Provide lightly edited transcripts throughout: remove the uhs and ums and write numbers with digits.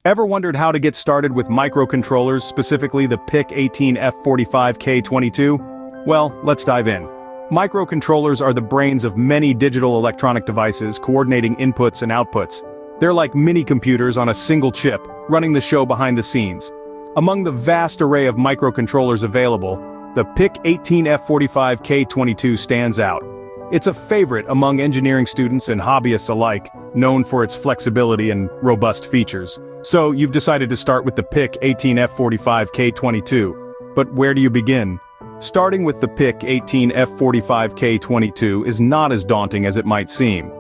Ever wondered how to get started with microcontrollers, specifically the PIC18F45K22? Well, let's dive in. Microcontrollers are the brains of many digital electronic devices, coordinating inputs and outputs. They're like mini-computers on a single chip, running the show behind the scenes. Among the vast array of microcontrollers available, the PIC18F45K22 stands out. It's a favorite among engineering students and hobbyists alike, known for its flexibility and robust features. So you've decided to start with the PIC18F45K22. But where do you begin? Starting with the PIC18F45K22 is not as daunting as it might seem.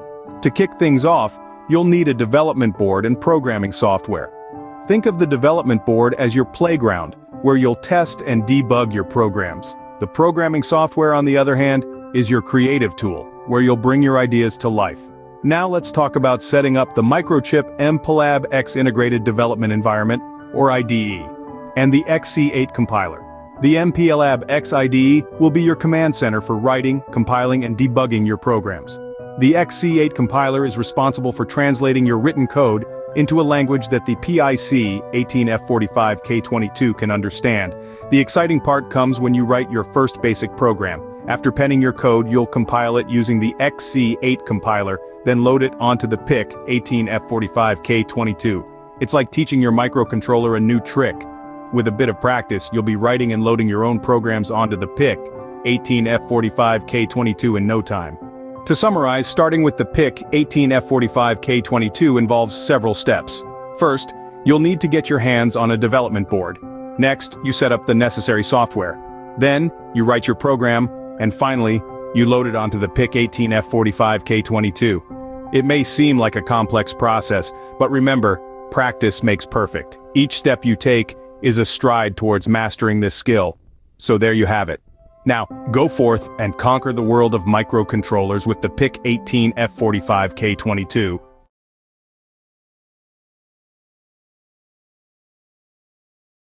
To kick things off, you'll need a development board and programming software. Think of the development board as your playground, where you'll test and debug your programs. The programming software, on the other hand, is your creative tool, where you'll bring your ideas to life. Now let's talk about setting up the Microchip MPLAB X Integrated Development Environment, or IDE, and the XC8 compiler. The MPLAB X IDE will be your command center for writing, compiling, and debugging your programs. The XC8 compiler is responsible for translating your written code into a language that the PIC18F45K22 can understand. The exciting part comes when you write your first basic program. After penning your code, you'll compile it using the XC8 compiler, then load it onto the PIC18F45K22. It's like teaching your microcontroller a new trick. With a bit of practice, you'll be writing and loading your own programs onto the PIC18F45K22 in no time. To summarize, starting with the PIC18F45K22 involves several steps. First, you'll need to get your hands on a development board. Next, you set up the necessary software. Then, you write your program, and finally, you load it onto the PIC18F45K22. It may seem like a complex process, but remember, practice makes perfect. Each step you take is a stride towards mastering this skill. So there you have it. Now, go forth and conquer the world of microcontrollers with the PIC18F45K22.